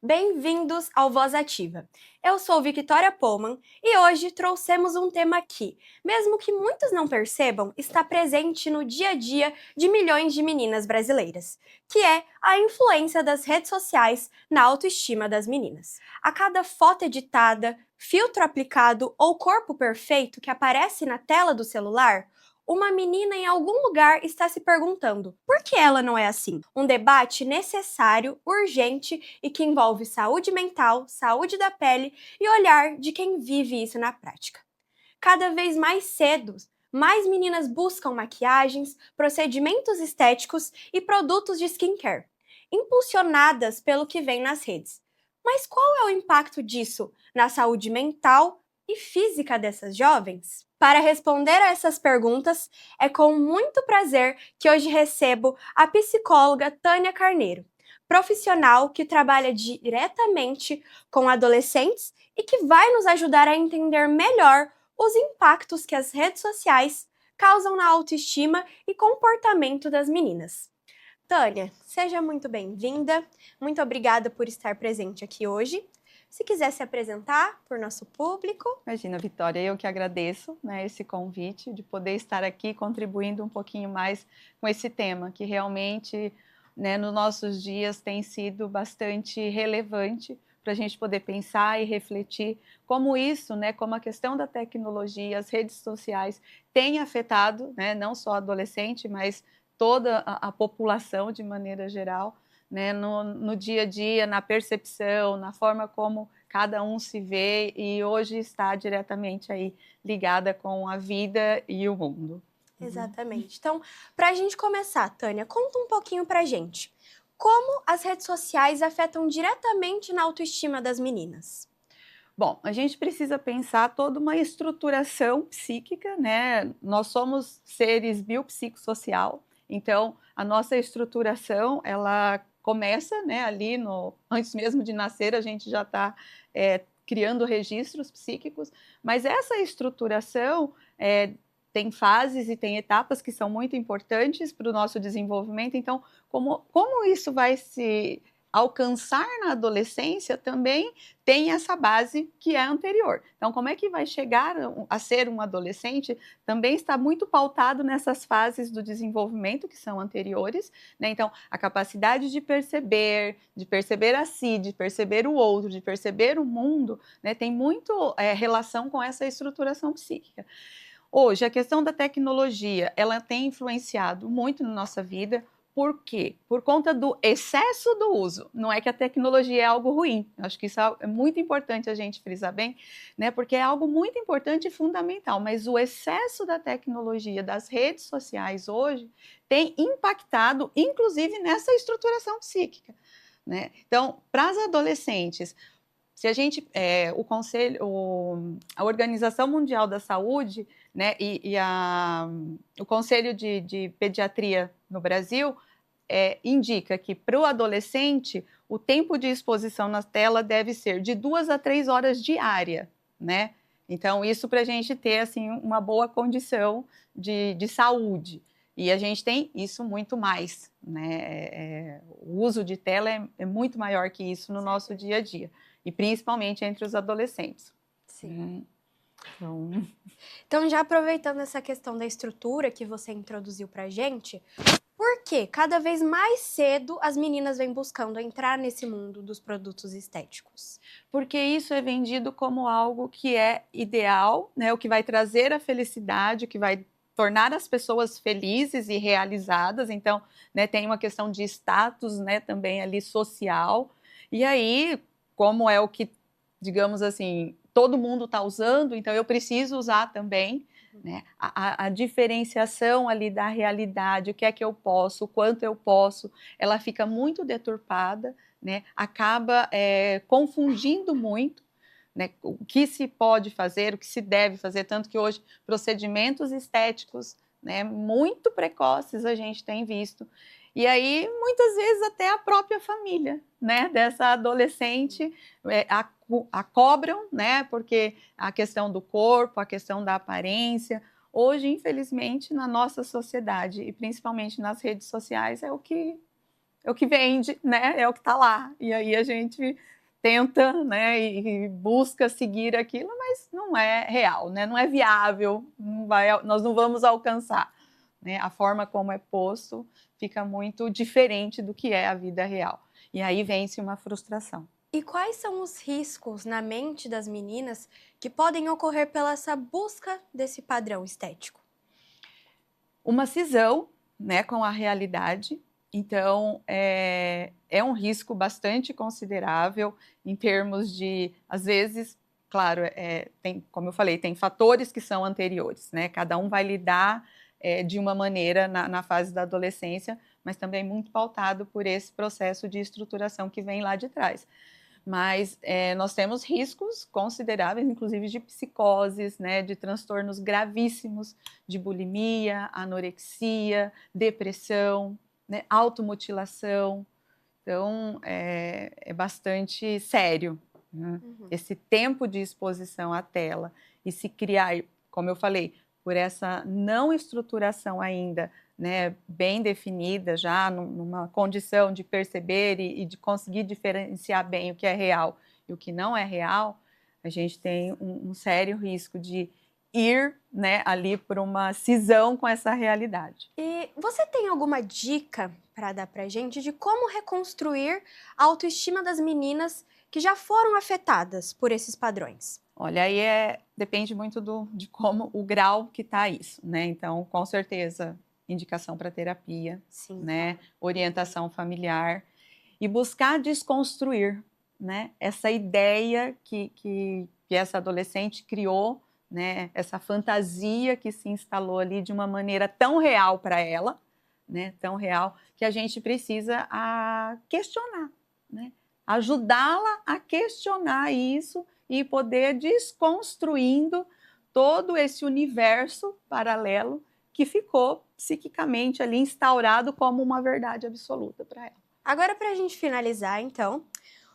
Bem-vindos ao Voz Ativa. Eu sou Victoria Pullman e hoje trouxemos um tema que, mesmo que muitos não percebam, está presente no dia a dia de milhões de meninas brasileiras, que é a influência das redes sociais na autoestima das meninas. A cada foto editada, filtro aplicado ou corpo perfeito que aparece na tela do celular, uma menina em algum lugar está se perguntando por que ela não é assim? Um debate necessário, urgente e que envolve saúde mental, saúde da pele e olhar de quem vive isso na prática. Cada vez mais cedo, mais meninas buscam maquiagens, procedimentos estéticos e produtos de skincare, impulsionadas pelo que vem nas redes. Mas qual é o impacto disso na saúde mental e física dessas jovens? Para responder a essas perguntas, é com muito prazer que hoje recebo a psicóloga Tânia Carneiro, profissional que trabalha diretamente com adolescentes e que vai nos ajudar a entender melhor os impactos que as redes sociais causam na autoestima e comportamento das meninas. Tânia, seja muito bem-vinda. Muito obrigada por estar presente aqui hoje. Se quiser se apresentar para o nosso público. Imagina, Vitória, eu que agradeço, né, esse convite de poder estar aqui contribuindo um pouquinho mais com esse tema, que realmente, né, nos nossos dias tem sido bastante relevante para a gente poder pensar e refletir como isso, né, como a questão da tecnologia, as redes sociais tem afetado, né, não só adolescente, mas toda a população de maneira geral, né, no dia a dia, na percepção, na forma como cada um se vê e hoje está diretamente aí ligada com a vida e o mundo. Exatamente. Então, para a gente começar, Tânia, conta um pouquinho para a gente. Como as redes sociais afetam diretamente na autoestima das meninas? Bom, a gente precisa pensar toda uma estruturação psíquica, né? Nós somos seres biopsicossocial, então a nossa estruturação, ela começa, né, ali no antes mesmo de nascer, a gente já está criando registros psíquicos, mas essa estruturação tem fases e tem etapas que são muito importantes para o nosso desenvolvimento. Então, como isso vai se alcançar na adolescência também tem essa base que é anterior. Então, como é que vai chegar a ser um adolescente também está muito pautado nessas fases do desenvolvimento que são anteriores, né? Então, a capacidade de perceber a si, de perceber o outro, de perceber o mundo, né, tem muito relação com essa estruturação psíquica. Hoje, a questão da tecnologia, ela tem influenciado muito na nossa vida. Por quê? Por conta do excesso do uso. Não é que a tecnologia é algo ruim. Eu acho que isso é muito importante a gente frisar bem, né? Porque é algo muito importante e fundamental. Mas o excesso da tecnologia, das redes sociais hoje, tem impactado, inclusive, nessa estruturação psíquica, né? Então, para as adolescentes, se a gente, a Organização Mundial da Saúde, né, o Conselho de Pediatria no Brasil indica que para o adolescente o tempo de exposição na tela deve ser de 2 a 3 horas diária, né? Então isso para a gente ter assim uma boa condição de saúde. E a gente tem isso muito mais, né? O uso de tela é muito maior que isso no nosso dia a dia. E principalmente entre os adolescentes. Sim. Então, já aproveitando essa questão da estrutura que você introduziu pra gente, por que cada vez mais cedo as meninas vêm buscando entrar nesse mundo dos produtos estéticos? Porque isso é vendido como algo que é ideal, né? O que vai trazer a felicidade, o que vai tornar as pessoas felizes e realizadas. Então, né, tem uma questão de status, né, também ali social. E aí, como é o que, digamos assim, todo mundo está usando, então eu preciso usar também, né? A diferenciação ali da realidade, o que é que eu posso, o quanto eu posso, ela fica muito deturpada, né? Acaba confundindo muito, né, o que se pode fazer, o que se deve fazer, tanto que hoje procedimentos estéticos, né, muito precoces a gente tem visto. E aí, muitas vezes, até a própria família, né, dessa adolescente a cobram, né, porque a questão do corpo, a questão da aparência, hoje, infelizmente, na nossa sociedade, e principalmente nas redes sociais, é o que é o que vende, né? É o que está lá. E aí a gente tenta, né, e busca seguir aquilo, mas não é real, né? Não é viável, nós não vamos alcançar, né? A forma como é posto fica muito diferente do que é a vida real. E aí vence uma frustração. E quais são os riscos na mente das meninas que podem ocorrer pela essa busca desse padrão estético? Uma cisão, né, com a realidade. Então, é um risco bastante considerável em termos de, às vezes, claro, tem, como eu falei, tem fatores que são anteriores, né? Cada um vai lidar de uma maneira na fase da adolescência, mas também muito pautado por esse processo de estruturação que vem lá de trás. Mas nós temos riscos consideráveis, inclusive de psicoses, né, de transtornos gravíssimos, de bulimia, anorexia, depressão, né, automutilação. Então, é bastante sério, né? Uhum. Esse tempo de exposição à tela e se criar, como eu falei, por essa não estruturação ainda, né, bem definida, já numa condição de perceber e de conseguir diferenciar bem o que é real e o que não é real, a gente tem um sério risco de ir, né, ali por uma cisão com essa realidade. E você tem alguma dica para dar pra gente de como reconstruir a autoestima das meninas que já foram afetadas por esses padrões? Olha, aí depende muito de como o grau que está isso, né? Então, com certeza, indicação para terapia, Sim. né? Orientação familiar e buscar desconstruir, né? Essa ideia que essa adolescente criou, né? Essa fantasia que se instalou ali de uma maneira tão real para ela, né? Tão real que a gente precisa questionar, né? Ajudá-la a questionar isso e poder desconstruindo todo esse universo paralelo que ficou psiquicamente ali instaurado como uma verdade absoluta para ela. Agora, para a gente finalizar, então,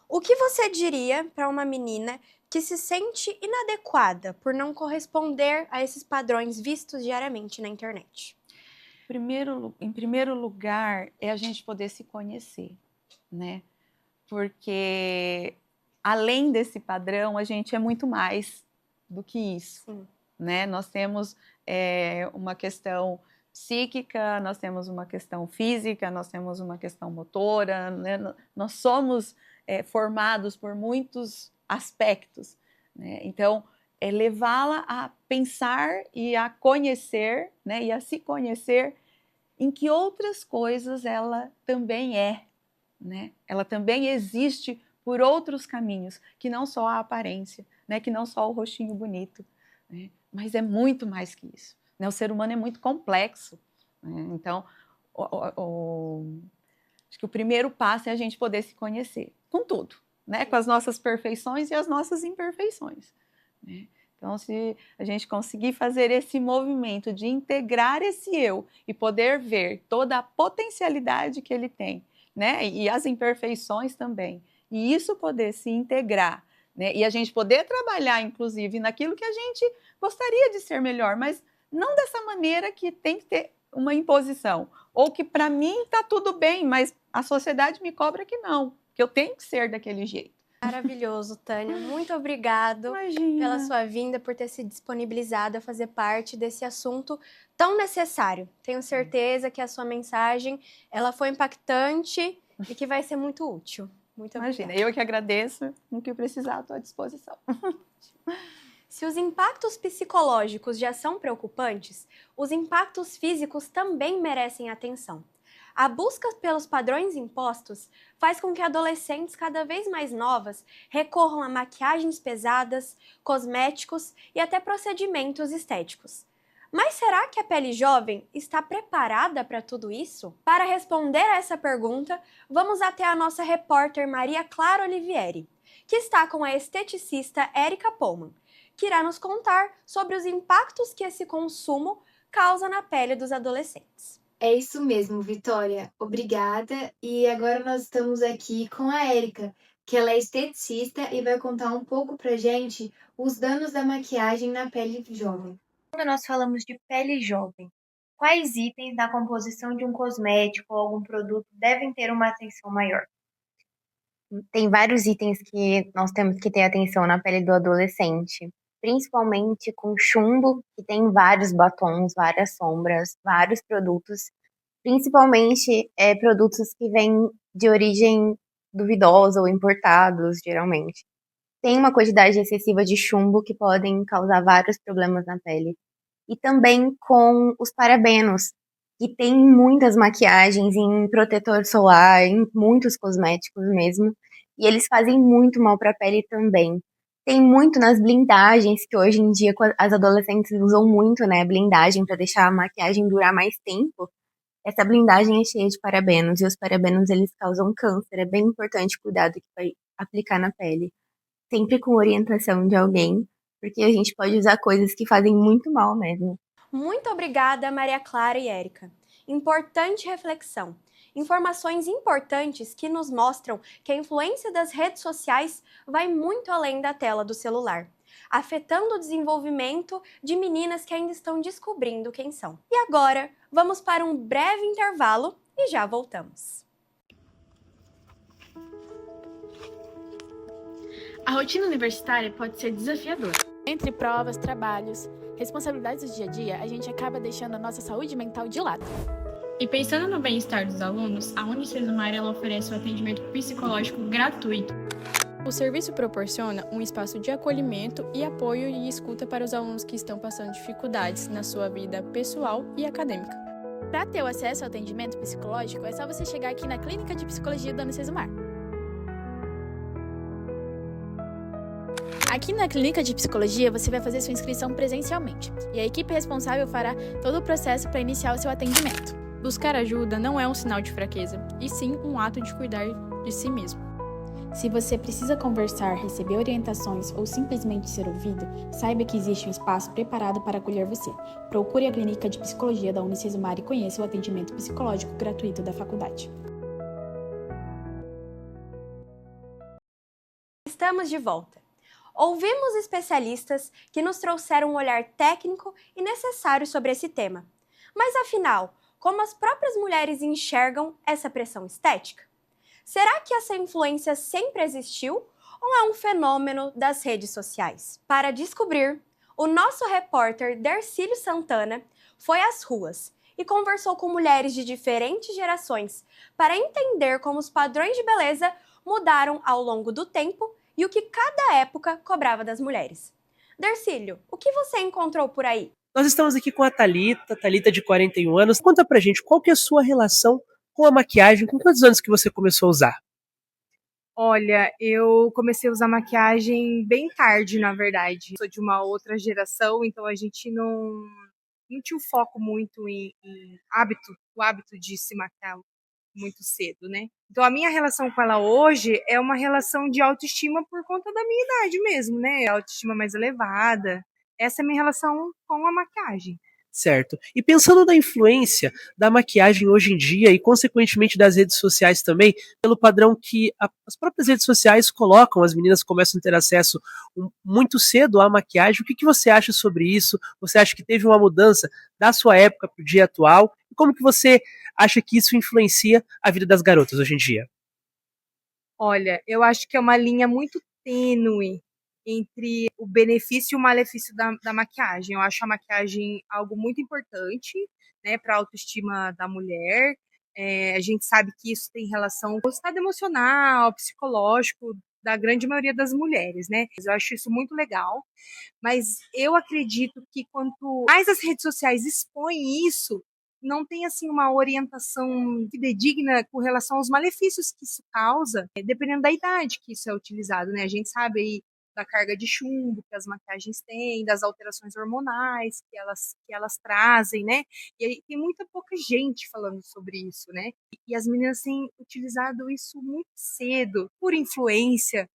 o que você diria para uma menina que se sente inadequada por não corresponder a esses padrões vistos diariamente na internet? Em primeiro lugar, é a gente poder se conhecer, né? Porque além desse padrão, a gente é muito mais do que isso, Sim. né? Nós temos uma questão psíquica, nós temos uma questão física, nós temos uma questão motora, né? Nós somos formados por muitos aspectos, né? Então, é levá-la a pensar e a conhecer, né? E a se conhecer em que outras coisas ela também é, né? Ela também existe por outros caminhos, que não só a aparência, né? Que não só o rostinho bonito, né? Mas é muito mais que isso, né? O ser humano é muito complexo, né? Então, acho que o primeiro passo é a gente poder se conhecer com tudo, né? Com as nossas perfeições e as nossas imperfeições, né? Então, se a gente conseguir fazer esse movimento de integrar esse eu e poder ver toda a potencialidade que ele tem, né? E as imperfeições também, e isso poder se integrar, né? E a gente poder trabalhar, inclusive, naquilo que a gente gostaria de ser melhor, mas não dessa maneira que tem que ter uma imposição, ou que para mim está tudo bem, mas a sociedade me cobra que não, que eu tenho que ser daquele jeito. Maravilhoso, Tânia. Muito obrigado pela Imagina. sua vinda, por ter se disponibilizado a fazer parte desse assunto tão necessário. Tenho certeza que a sua mensagem, ela foi impactante e que vai ser muito útil. Muito Imagina, obrigada. eu que agradeço, no que precisar, estou à disposição. Se os impactos psicológicos já são preocupantes, os impactos físicos também merecem atenção. A busca pelos padrões impostos faz com que adolescentes cada vez mais novas recorram a maquiagens pesadas, cosméticos e até procedimentos estéticos. Mas será que a pele jovem está preparada para tudo isso? Para responder a essa pergunta, vamos até a nossa repórter Maria Clara Olivieri, que está com a esteticista Érica Pullman, que irá nos contar sobre os impactos que esse consumo causa na pele dos adolescentes. É isso mesmo, Vitória. Obrigada. E agora nós estamos aqui com a Érica, que ela é esteticista e vai contar um pouco pra gente os danos da maquiagem na pele jovem. Quando nós falamos de pele jovem, Quais itens na composição de um cosmético ou algum produto devem ter uma atenção maior? Tem vários itens que nós temos que ter atenção na pele do adolescente, principalmente com chumbo, que tem vários batons, várias sombras, vários produtos, principalmente produtos que vêm de origem duvidosa ou importados, geralmente. Tem uma quantidade excessiva de chumbo que podem causar vários problemas na pele. E também com os parabenos, que tem muitas maquiagens em protetor solar, em muitos cosméticos mesmo, e eles fazem muito mal para a pele também. Tem muito nas blindagens, que hoje em dia as adolescentes usam muito, né, blindagem para deixar a maquiagem durar mais tempo. Essa blindagem é cheia de parabenos, e os parabenos eles causam câncer. É bem importante cuidar do que vai aplicar na pele. Sempre com orientação de alguém, porque a gente pode usar coisas que fazem muito mal mesmo. Muito obrigada, Maria Clara e Érica. Importante reflexão. Informações importantes que nos mostram que a influência das redes sociais vai muito além da tela do celular, afetando o desenvolvimento de meninas que ainda estão descobrindo quem são. E agora, vamos para um breve intervalo e já voltamos. A rotina universitária pode ser desafiadora. Entre provas, trabalhos, responsabilidades do dia a dia, a gente acaba deixando a nossa saúde mental de lado. E pensando no bem-estar dos alunos, a Unicesumar ela oferece um atendimento psicológico gratuito. O serviço proporciona um espaço de acolhimento e apoio e escuta para os alunos que estão passando dificuldades na sua vida pessoal e acadêmica. Para ter o acesso ao atendimento psicológico, é só você chegar aqui na Clínica de Psicologia da Unicesumar. Aqui na Clínica de Psicologia, você vai fazer sua inscrição presencialmente, e a equipe responsável fará todo o processo para iniciar o seu atendimento. Buscar ajuda não é um sinal de fraqueza, e sim um ato de cuidar de si mesmo. Se você precisa conversar, receber orientações ou simplesmente ser ouvido, saiba que existe um espaço preparado para acolher você. Procure a Clínica de Psicologia da Unicesumar e conheça o atendimento psicológico gratuito da faculdade. Estamos de volta. Ouvimos especialistas que nos trouxeram um olhar técnico e necessário sobre esse tema. Mas afinal, como as próprias mulheres enxergam essa pressão estética? Será que essa influência sempre existiu ou é um fenômeno das redes sociais? Para descobrir, o nosso repórter Dercílio Santana foi às ruas e conversou com mulheres de diferentes gerações para entender como os padrões de beleza mudaram ao longo do tempo e o que cada época cobrava das mulheres. Dercílio, o que você encontrou por aí? Nós estamos aqui com a Thalita de 41 anos. Conta pra gente, qual que é a sua relação com a maquiagem? Com quantos anos que você começou a usar? Olha, eu comecei a usar maquiagem bem tarde, na verdade. Sou de uma outra geração, então a gente não tinha o foco muito em o hábito de se maquiar muito cedo, né? Então a minha relação com ela hoje é uma relação de autoestima por conta da minha idade mesmo, né? Autoestima mais elevada. Essa é a minha relação com a maquiagem. Certo. E pensando na influência da maquiagem hoje em dia e, consequentemente, das redes sociais também, pelo padrão que as próprias redes sociais colocam, as meninas começam a ter acesso muito cedo à maquiagem. O que você acha sobre isso? Você acha que teve uma mudança da sua época para o dia atual? E como que você acha que isso influencia a vida das garotas hoje em dia? Olha, eu acho que é uma linha muito tênue entre o benefício e o malefício da maquiagem. Eu acho a maquiagem algo muito importante, né, para a autoestima da mulher. A gente sabe que isso tem relação com o estado emocional, psicológico da grande maioria das mulheres, né? Eu acho isso muito legal, mas eu acredito que quanto mais as redes sociais expõem isso, não tem assim uma orientação fidedigna com relação aos malefícios que isso causa, dependendo da idade que isso é utilizado, né? A gente sabe aí da carga de chumbo que as maquiagens têm, das alterações hormonais que elas trazem, né? E aí tem muita pouca gente falando sobre isso, né? E as meninas têm utilizado isso muito cedo, por influência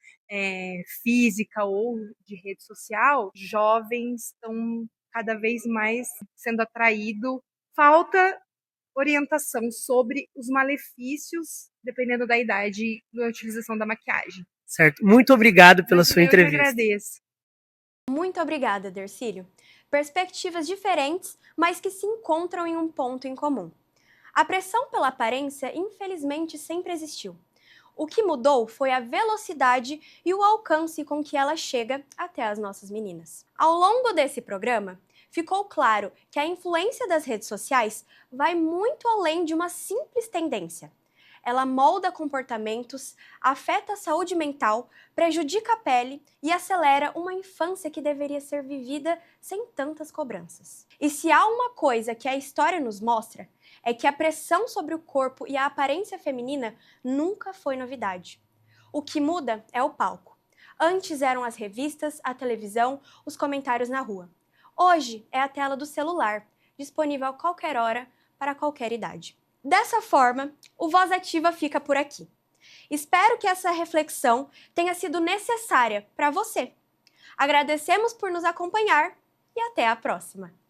física ou de rede social. Jovens estão cada vez mais sendo atraídos. Falta orientação sobre os malefícios, dependendo da idade, da utilização da maquiagem. Certo. Muito obrigado pela sua entrevista. Eu que agradeço. Muito obrigada, Dercílio. perspectivas diferentes, mas que se encontram em um ponto em comum. A pressão pela aparência, infelizmente, sempre existiu. O que mudou foi a velocidade e o alcance com que ela chega até as nossas meninas. Ao longo desse programa, ficou claro que a influência das redes sociais vai muito além de uma simples tendência. Ela molda comportamentos, afeta a saúde mental, prejudica a pele e acelera uma infância que deveria ser vivida sem tantas cobranças. E se há uma coisa que a história nos mostra, é que a pressão sobre o corpo e a aparência feminina nunca foi novidade. O que muda é o palco. Antes eram as revistas, a televisão, os comentários na rua. Hoje é a tela do celular, disponível a qualquer hora, para qualquer idade. Dessa forma, o Voz Ativa fica por aqui. Espero que essa reflexão tenha sido necessária para você. Agradecemos por nos acompanhar e até a próxima!